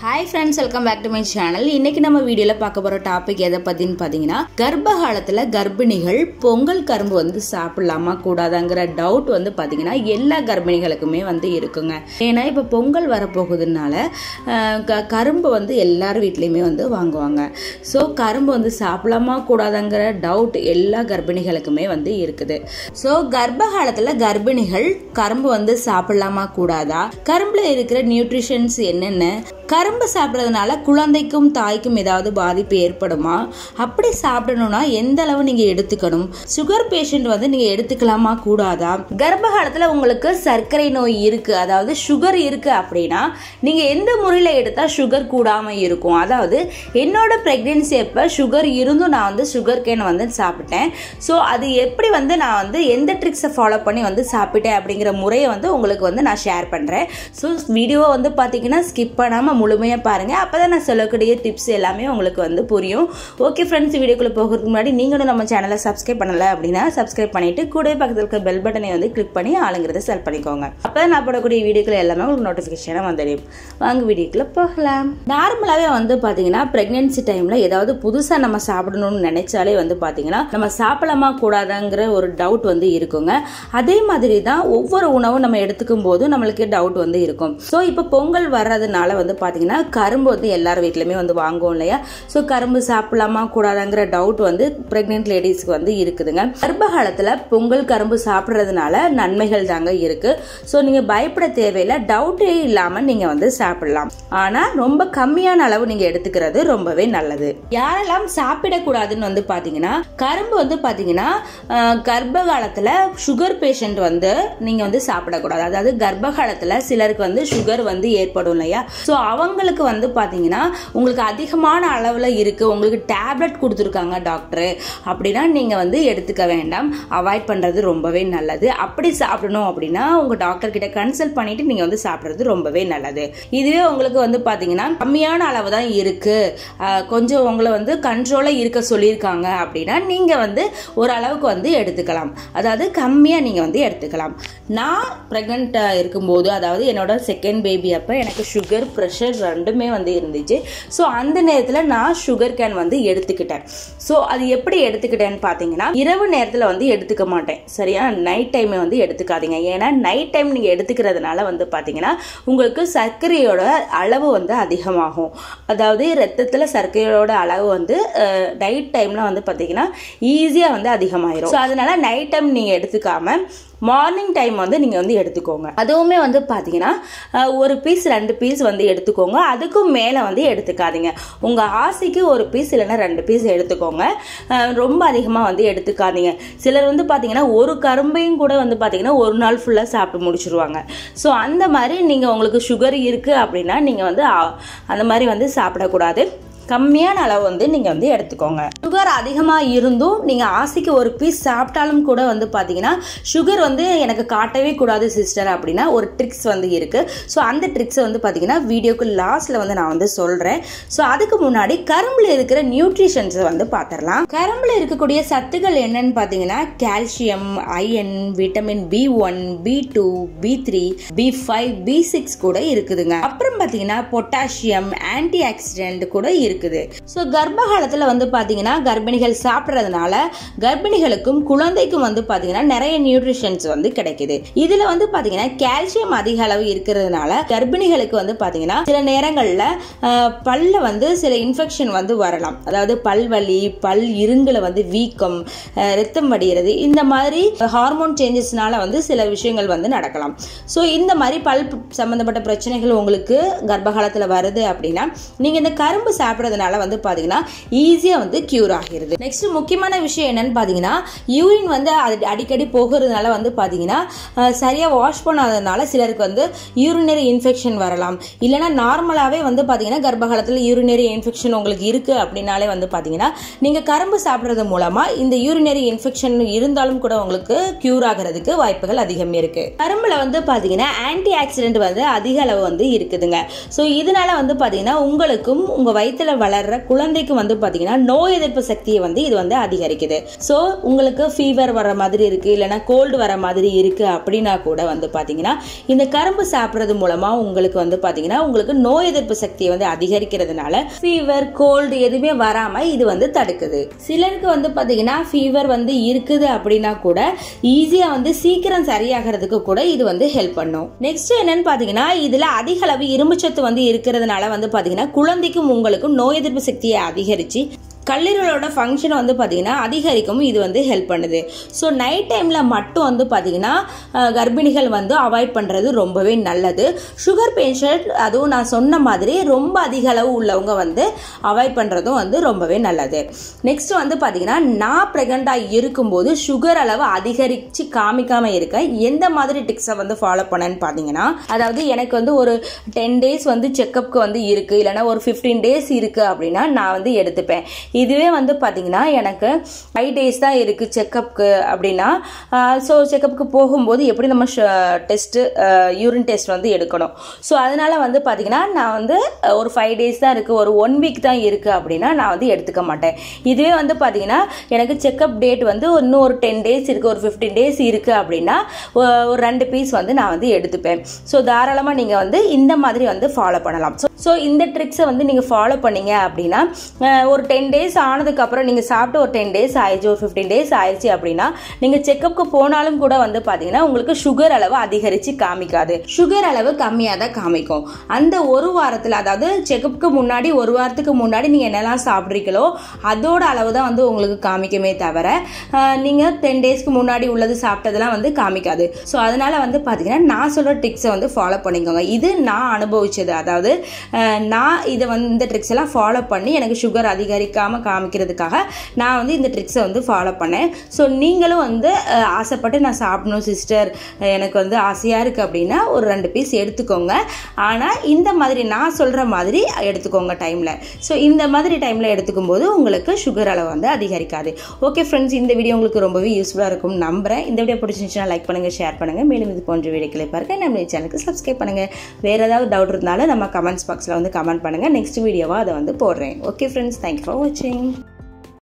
Hi friends, welcome back to my channel. இன்னைக்கு நம்ம வீடியோல பார்க்க போற டாபிக் எதை பத்தின்னு பாத்தீங்கன்னா கர்ப்ப காலத்துல கர்ப்பிணிகள் பொங்கல் கரும்பு வந்து சாப்பிடலாமா கூடாதாங்கிற டவுட் வந்து பாத்தீங்கன்னா எல்லா கர்ப்பிணிகளுக்குமே வந்து இருக்குங்க. ஏன்னா இப்ப பொங்கல் வரப்போகுதுனால கரும்பு வந்து எல்லார் வீட்லயுமே வந்து வாங்குவாங்க. ஸோ கரும்பு வந்து சாப்பிடலாமா கூடாதாங்கிற டவுட் எல்லா கர்ப்பிணிகளுக்குமே வந்து இருக்குது. ஸோ கர்ப்ப காலத்துல கர்ப்பிணிகள் கரும்பு வந்து சாப்பிடலாமா கூடாதா, கரும்புல இருக்கிற நியூட்ரிஷன்ஸ் என்னென்ன, கரும்பு சாப்பிட்றதுனால குழந்தைக்கும் தாய்க்கும் ஏதாவது பாதிப்பு ஏற்படுமா, அப்படி சாப்பிடணும்னா எந்த அளவு நீங்க எடுத்துக்கணும், சுகர் பேஷண்ட் வந்து நீங்க எடுத்துக்கலாமா கூடாதா, கர்ப்ப காலத்துல உங்களுக்கு சர்க்கரை நோய் இருக்கு அதாவது சுகர் இருக்கு அப்படின்னா நீங்க எந்த முறையில எடுத்தா சுகர் கூடாம இருக்கும். அதாவது என்னோட பிரெக்னன்சி அப்ப சுகர் இருந்தும் நான் வந்து சுகர் கேன் வந்து சாப்பிட்டேன். ஸோ அது எப்படி வந்து நான் வந்து எந்த ட்ரிக்ஸை ஃபாலோ பண்ணி வந்து சாப்பிட்டேன் அப்படிங்கிற முறையை வந்து உங்களுக்கு வந்து நான் ஷேர் பண்றேன். ஸோ வீடியோவை வந்து பாத்தீங்கன்னா ஸ்கிப் பண்ணாம முழுமையா பாருங்க, அப்பதான் நான் சொல்லக்கூடிய டிப்ஸ் எல்லாமே உங்களுக்கு வந்து புரியும். ஓகே ஃப்ரெண்ட்ஸ், வீடியோக்குள்ள போகிறதுக்கு முன்னாடி நீங்களும் நம்ம சேனலை சப்ஸ்கிரைப் பண்ணல அப்படின்னா சப்ஸ்கிரைப் பண்ணிட்டு கூட பக்கத்தில் இருக்க பெல் பட்டனை வந்து கிளிக் பண்ணி ஆளுங்கிறத செலக்ட் பண்ணிக்கோங்க. அப்பதான் நான் போடக்கூடிய வீடியோக்கள் எல்லாமே உங்களுக்கு நோட்டிபிகேஷனா வந்துடும். வாங்க வீடியோக்குள்ள போகலாம். நார்மலாவே வந்து பாத்தீங்கன்னா பிரெக்னன்சி டைம்ல ஏதாவது புதுசா நம்ம சாப்பிடணும்னு நினைச்சாலே வந்து பாத்தீங்கன்னா நம்ம சாப்பிடலாமா கூடாதாங்கிற ஒரு டவுட் வந்து இருக்குங்க. அதே மாதிரி தான் ஒவ்வொரு உணவும் நம்ம எடுத்துக்கும் போது நம்மளுக்கு டவுட் வந்து இருக்கும். ஸோ இப்போ பொங்கல் வர்றதுனால வந்து பாத்தீங்கன்னா கரும்பு வந்து எல்லார் வீட்லயுமே வந்து வாங்குவோம் இல்லையா. ஸோ கரும்பு சாப்பிடலாமா கூடாதாங்கிற டவுட் வந்து பிரெக்னென்ட் லேடிஸ்க்கு வந்து இருக்குதுங்க. கர்ப்ப காலத்துல பொங்கல் கரும்பு சாப்பிட்றதுனால நன்மைகள் தாங்க இருக்கு. ஸோ நீங்க பயப்பட தேவையில்லை, டவுட்டே இல்லாம நீங்க வந்து சாப்பிடலாம். ஆனா ரொம்ப கம்மியான அளவு நீங்க எடுத்துக்கிறது ரொம்பவே நல்லது. யாரெல்லாம் சாப்பிடக்கூடாதுன்னு வந்து பாத்தீங்கன்னா கரும்பு வந்து பாத்தீங்கன்னா கர்ப்ப காலத்துல சுகர் பேஷண்ட் வந்து நீங்க வந்து சாப்பிடக்கூடாது. அதாவது கர்ப்ப காலத்துல சிலருக்கு வந்து சுகர் வந்து ஏற்படும் இல்லையா. ஸோ அவங்களுக்கு வந்து பாத்தீங்கன்னா உங்களுக்கு அதிகமான அளவுல இருக்கு, உங்களுக்கு டேப்லெட் கொடுத்துருக்காங்க டாக்டர் அப்படின்னா நீங்க வந்து எடுத்துக்க வேண்டாம், அவாய்ட் பண்றது ரொம்பவே நல்லது. அப்படி சாப்பிடணும் அப்படின்னா உங்க டாக்டர் கிட்ட கன்சல்ட் பண்ணிட்டு நீங்க வந்து சாப்பிடுறது ரொம்பவே நல்லது. இதுவே உங்களுக்கு வந்து பாத்தீங்கன்னா கம்மியான அளவு தான் இருக்கு, கொஞ்சம் உங்களை வந்து கண்ட்ரோலா இருக்க சொல்லியிருக்காங்க அப்படின்னா நீங்க வந்து ஓரளவுக்கு வந்து எடுத்துக்கலாம், அதாவது கம்மியா நீங்க வந்து எடுத்துக்கலாம். நான் பிரெக்னன்ட் இருக்கும்போது அதாவது என்னோட செகண்ட் பேபி அப்ப எனக்கு சுகர் பிரஷர் ரெண்டுமே வந்து இருந்துச்சு. ஸோ அந்த நேரத்தில் நான் சுகர் கேன் வந்து எடுத்துக்கிட்டேன். ஸோ அது எப்படி எடுத்துக்கிட்டேன்னு பார்த்தீங்கன்னா இரவு நேரத்தில் வந்து எடுத்துக்க மாட்டேன், சரியா. நைட் டைம் வந்து எடுத்துக்காதீங்க. ஏன்னா நைட் டைம் நீங்கள் எடுத்துக்கிறதுனால வந்து பார்த்தீங்கன்னா உங்களுக்கு சர்க்கரையோட அளவு வந்து அதிகமாகும். அதாவது ரத்தத்தில் சர்க்கரையோட அளவு வந்து நைட் டைமில் வந்து பார்த்தீங்கன்னா ஈஸியாக வந்து அதிகமாயிரும். ஸோ அதனால நைட் டைம் நீங்கள் எடுத்துக்காம மார்னிங் டைம் வந்து நீங்கள் வந்து எடுத்துக்கோங்க. அதுவுமே வந்து பார்த்தீங்கன்னா ஒரு பீஸ் 2 பீஸ் வந்து எடுத்துக்கோங்க, அதுக்கும் மேலே வந்து எடுத்துக்காதீங்க. உங்கள் ஆசைக்கு ஒரு பீஸ் இல்லைன்னா 2 பீஸ் எடுத்துக்கோங்க, ரொம்ப அதிகமாக வந்து எடுத்துக்காதீங்க. சிலர் வந்து பார்த்தீங்கன்னா ஒரு கரும்பையும் கூட வந்து பார்த்தீங்கன்னா ஒரு நாள் ஃபுல்லாக சாப்பிட்டு முடிச்சிருவாங்க. ஸோ அந்த மாதிரி நீங்கள் உங்களுக்கு சுகர் இருக்குது அப்படின்னா நீங்கள் வந்து அந்த மாதிரி வந்து சாப்பிடக்கூடாது, கம்மியான அளவு வந்து நீங்க வந்து எடுத்துக்கோங்க. சுகர் அதிகமா இருந்தும் நீங்க ஆசைக்கு ஒரு பீஸ் சாப்பிட்டாலும் கூட வந்து பாத்தீங்கன்னா சுகர் வந்து எனக்கு காட்டவே கூடாது சிஸ்டர் அப்படின்னா ஒரு ட்ரிக்ஸ் வந்து இருக்கு. ஸோ அந்த ட்ரிக்ஸை வந்து பாத்தீங்கன்னா வீடியோக்கு லாஸ்ட்ல வந்து நான் வந்து சொல்றேன். ஸோ அதுக்கு முன்னாடி கரும்புல இருக்கிற நியூட்ரிஷன்ஸ் வந்து பாத்திரலாம். கரும்புல இருக்கக்கூடிய சத்துக்கள் என்னன்னு பாத்தீங்கன்னா calcium, iron, vitamin B1, B2, B3, B5, B6 கூட இருக்குதுங்க. அப்புறம் பாத்தீங்கன்னா பொட்டாசியம், ஆன்டி ஆக்சிடென்ட் கூட இருக்குது. சோ கர்ப்ப காலத்துல வந்து பாத்தீங்கன்னா கர்ப்பிணிகள் சாப்பிடுறதுனால கர்ப்பிணிகளுக்கும் குழந்தைக்கும் வந்து பாத்தீங்கன்னா நிறைய நியூட்ரிஷன்ஸ் வந்து கிடைக்குது. இதுல வந்து பாத்தீங்கன்னா கால்சியம் அதிக அளவு இருக்கிறதுனால கர்ப்பிணிகளுக்கு வந்து பாத்தீங்கன்னா சில நேரங்கள்ல பல்ல வந்து சில இன்ஃபெக்ஷன் வந்து வரலாம். அதாவது பல்வலி, பல் இருங்குல வந்து வீக்கம், ரத்தம் வடிகிறது, இந்த மாதிரி ஹார்மோன் சேஞ்சஸ்னால வந்து சில விஷயங்கள் வந்து நடக்கலாம். சோ இந்த மாதிரி பல் சம்பந்தப்பட்ட பிரச்சனைகள் உங்களுக்கு கர்ப்ப காலத்துல வருது அப்படின்னா நீங்க இந்த கரும்பு சாப்பிடுறதுனால வந்து பாத்தீங்கன்னா ஈஸியா வந்து கியூர் ஆகிறது. நெக்ஸ்ட் முக்கியமான விஷயம் என்னன்னு பாத்தீங்கன்னா யூரின் வந்து அடிக்கடி போகிறதுனால வந்து பாத்தீங்கன்னா சரியா வாஷ் பண்ணாததுனால சிலருக்கு வந்து யூரினரி இன்ஃபெக்ஷன் வரலாம். இல்லைன்னா நார்மலாவே வந்து பாத்தீங்கன்னா கர்ப்ப காலத்துல யூரினரி இன்ஃபெக்ஷன் உங்களுக்கு இருக்கு அப்படின்னாலே வந்து பாத்தீங்கன்னா நீங்க கரும்பு சாப்பிடுறது மூலமா இந்த யூரினரி இன்ஃபெக்ஷன் இருந்தாலும் கூட உங்களுக்கு கியூர் ஆகிறதுக்கு வாய்ப்புகள் அதிகம் இருக்கு. கரும்புல வந்து பாத்தீங்கன்னா ஆன்டி ஆக்சிடென்ட் வந்து அதிக அளவு வந்து இருக்குதுங்க. ஸோ இதனால வந்து பாத்தீங்கன்னா உங்களுக்கும் உங்க வயிற்றுல வயிற்றுல வளர்ற குழந்தைக்கு வந்து பாத்தீங்கன்னா நோய் எதிர்ப்பு சக்தியை வந்து இது வந்து அதிகரிக்குது. ஸோ உங்களுக்கு ஃபீவர் வர மாதிரி இருக்கு, இல்லைன்னா கோல்டு வர மாதிரி இருக்கு அப்படின்னா கூட வந்து பாத்தீங்கன்னா இந்த கரும்பு சாப்பிட்றது மூலமா உங்களுக்கு வந்து பாத்தீங்கன்னா உங்களுக்கு நோய் எதிர்ப்பு சக்தியை வந்து அதிகரிக்கிறதுனால ஃபீவர் கோல்டு எதுவுமே வராம இது வந்து தடுக்குது. சிலருக்கு வந்து பாத்தீங்கன்னா ஃபீவர் வந்து இருக்குது அப்படின்னா கூட ஈஸியா வந்து சீக்கிரம் சரியாகிறதுக்கு கூட இது வந்து ஹெல்ப் பண்ணும். நெக்ஸ்ட் என்னன்னு பாத்தீங்கன்னா இதுல அதிக அளவு இரும்புச்சத்து வந்து இருக்கிறதுனால வந்து பாத்தீங்கன்னா குழந்தைக்கும் உங்களுக்கும் நோய் எதிர்ப்பு சக்தியை அதிகரிச்சு கல்லீரலோட ஃபங்க்ஷன் வந்து பார்த்தீங்கன்னா அதிகரிக்கும் இது வந்து ஹெல்ப் பண்ணுது. ஸோ நைட் டைமில் மட்டும் வந்து பார்த்தீங்கன்னா கர்ப்பிணிகள் வந்து அவாய்ட் பண்ணுறது ரொம்பவே நல்லது. சுகர் பேஷண்ட் அதுவும் நான் சொன்ன மாதிரி ரொம்ப அதிக அளவு உள்ளவங்க வந்து அவாய்ட் பண்ணுறதும் வந்து ரொம்பவே நல்லது. நெக்ஸ்ட் வந்து பார்த்தீங்கன்னா நான் ப்ரெக்னெண்ட்டாக இருக்கும்போது சுகர் அளவு அதிகரித்து காமிக்காமல் இருக்க எந்த மாதிரி டிப்ஸை வந்து ஃபாலோ பண்ணேன்னு பார்த்தீங்கன்னா, அதாவது எனக்கு வந்து ஒரு 10 days வந்து செக்கப்புக்கு வந்து இருக்குது, இல்லைனா ஒரு 15 days இருக்குது அப்படின்னா நான் வந்து எடுத்துப்பேன். இதுவே வந்து பார்த்தீங்கன்னா எனக்கு 5 days தான் இருக்குது செக்கப்புக்கு அப்படின்னா, ஸோ செக்கப்புக்கு போகும்போது எப்படி நம்ம டெஸ்ட்டு யூரின் டெஸ்ட் வந்து எடுக்கணும். ஸோ அதனால் வந்து பார்த்தீங்கன்னா நான் வந்து ஒரு 5 days தான் இருக்குது, ஒரு 1 week தான் இருக்குது அப்படின்னா நான் வந்து எடுத்துக்க மாட்டேன். இதுவே வந்து பார்த்தீங்கன்னா எனக்கு செக்கப் டேட் வந்து இன்னும் ஒரு 10 days இருக்குது, ஒரு 15 days இருக்குது அப்படின்னா ஒரு 2 பீஸ் வந்து நான் வந்து எடுத்துப்பேன். ஸோ தாராளமாக நீங்கள் வந்து இந்த மாதிரி வந்து ஃபாலோ பண்ணலாம். ஸோ இந்த ட்ரிக்ஸை வந்து நீங்கள் ஃபாலோ பண்ணீங்க அப்படின்னா ஒரு 10 days ஆனதுக்கப்புறம் நீங்கள் சாப்பிட்டு ஒரு 10 days ஆயிடுச்சு, ஒரு 15 days ஆயிடுச்சு அப்படின்னா நீங்கள் செக்கப்புக்கு போனாலும் கூட வந்து பார்த்தீங்கன்னா உங்களுக்கு சுகர் அளவு அதிகரித்து காமிக்காது, சுகர் அளவு கம்மியாக தான் காமிக்கும். அந்த ஒரு வாரத்தில், அதாவது செக்கப்புக்கு முன்னாடி ஒரு வாரத்துக்கு முன்னாடி நீங்கள் என்னெல்லாம் சாப்பிட்றீங்களோ அதோட அளவு தான் வந்து உங்களுக்கு காமிக்குமே தவிர நீங்கள் 10 daysக்கு முன்னாடி உள்ளது சாப்பிட்டதெல்லாம் வந்து காமிக்காது. ஸோ அதனால் வந்து பார்த்தீங்கன்னா நான் சொல்கிற ட்ரிக்ஸை வந்து ஃபாலோ பண்ணிக்கோங்க. இது நான் அனுபவிச்சது, அதாவது நான் இதை வந்து இந்த ட்ரிக்ஸ் எல்லாம் ஃபாலோ பண்ணி எனக்கு சுகர் அதிகரிக்காமல் காமிக்கிறதுக்காக நான் வந்து இந்த ட்ரிக்ஸை வந்து ஃபாலோ பண்ணேன். ஸோ நீங்களும் வந்து ஆசைப்பட்டு நான் சாப்பிடணும் சிஸ்டர், எனக்கு வந்து ஆசையாக இருக்குது அப்படின்னா ஒரு 2 பீஸ் எடுத்துக்கோங்க. ஆனால் இந்த மாதிரி நான் சொல்கிற மாதிரி எடுத்துக்கோங்க டைமில். ஸோ இந்த மாதிரி டைமில் எடுத்துக்கும் போது உங்களுக்கு சுகர் அளவு வந்து அதிகரிக்காது. ஓகே ஃப்ரெண்ட்ஸ், இந்த வீடியோ உங்களுக்கு ரொம்பவே யூஸ்ஃபுல்லாக இருக்கும் நம்புகிறேன். இந்த வீடியோ பிடிச்சிருந்துச்சுன்னா லைக் பண்ணுங்கள், ஷேர் பண்ணுங்கள். மேலும் இது போன்ற வீடியோக்களை பாருங்கள். நம்ம சேனலுக்கு சப்ஸ்கிரைப் பண்ணுங்கள். வேறு ஏதாவது டவுட் இருந்தாலும் நம்ம கமெண்ட்ஸ் பாக்ஸில் வந்து கமெண்ட் பண்ணுங்கள். நெக்ஸ்ட் வீடியோவாக அதை வந்து போடுறேன். ஓகே ஃப்ரெண்ட்ஸ், தேங்க்யூ ஃபார் வாட்சிங்.